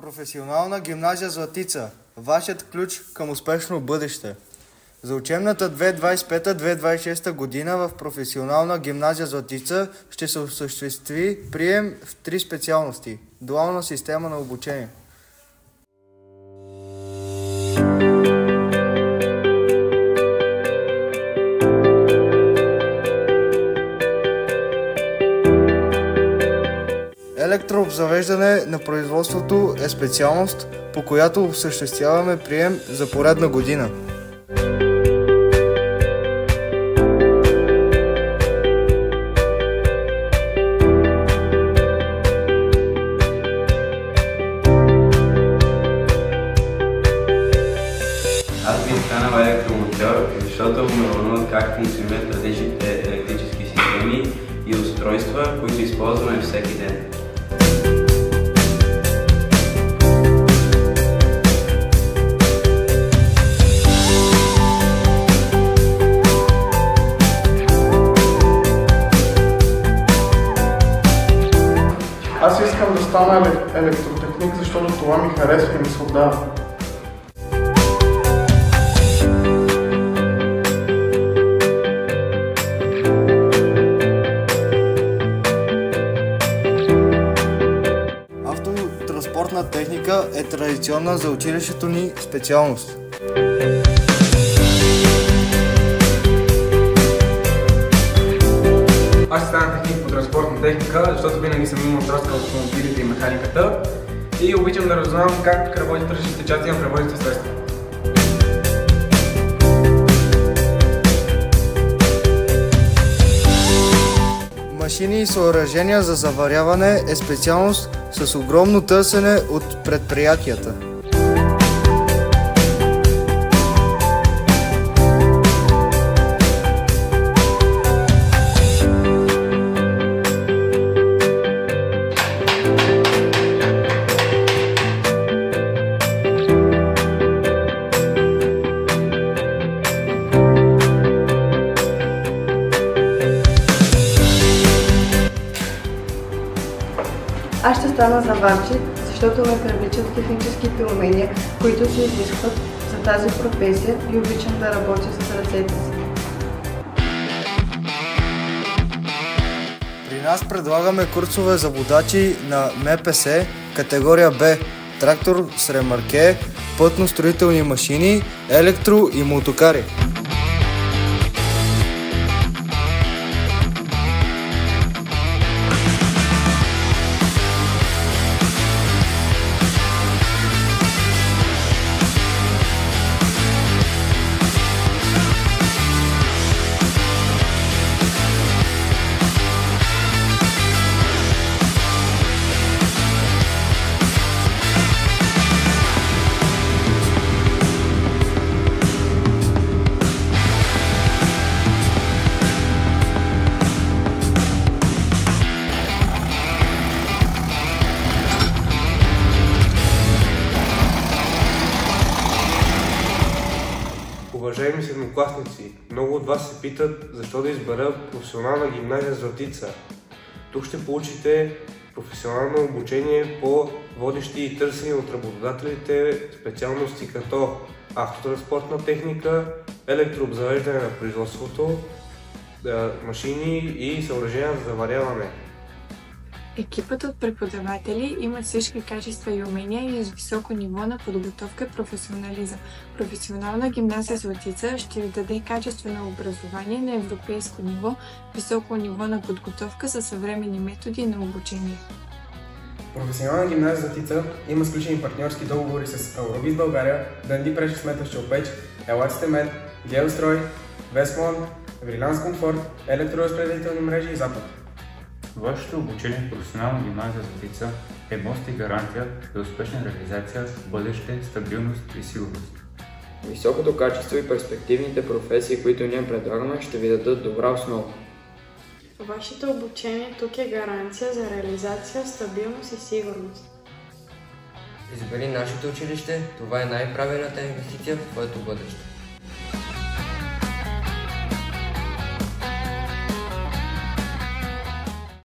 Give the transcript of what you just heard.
Професионална гимназия Златица – вашият ключ към успешно бъдеще. За учебната 2025-2026 година в Професионална гимназия Златица ще се осъществи прием в 3 специалности – дуална система на обучение. Електрообзавеждане на производството е специалност, по която осъществяваме прием за поредна година. Аз бих станал електромонтьор, защото ме вълнуват как функционират различните електрически системи и устройства, които използваме всеки ден. Аз искам да стана електротехник, защото това ми харесва и ми се отдава. Автотранспортна техника е традиционна за училището ни специалност. Аз ще стана техник по транспортна техника, защото винаги съм имал страст към автомобилите и механиката и обичам да разузнавам как работят различните части на превозните средства. Машини и съоръжения за заваряване е специалност с огромно търсене от предприятията. Аз ще стана заварчик, защото ме привличат техническите умения, които се изискват за тази професия и обичам да работя с ръцете си. При нас предлагаме курсове за водачи на МПС, категория Б, трактор с ремарке, пътно-строителни машини, електро и мотокари. Уважаеми седмокласници, много от вас се питат защо да избера професионална гимназия Златица. Тук ще получите професионално обучение по водещи и търсени от работодателите специалности като автотранспортна техника, електрообзавеждане на производството, машини и съоръжения за заваряване. Екипът от преподаватели имат всички качества и умения и с високо ниво на подготовка и професионализъм. Професионална гимназия Златица ще ви даде качествено образование на европейско ниво, високо ниво на подготовка със съвременни методи на обучение. Професионална гимназия Златица има сключени партньорски договори с Eurovис България, Дънди Прешесметъща печ, Елаците Мед, Геострой, Весмон, Брилянс Комфорт, електроразпределителни мрежи и Запад. Вашето обучение в професионална гимназия Златица е мост и гарантия за успешна реализация, бъдеще, стабилност и сигурност. Високото качество и перспективните професии, които ние предлагаме, ще ви дадат добра основа. Вашето обучение тук е гаранция за реализация, стабилност и сигурност. Избери нашето училище, това е най-правилната инвестиция в твоето бъдеще.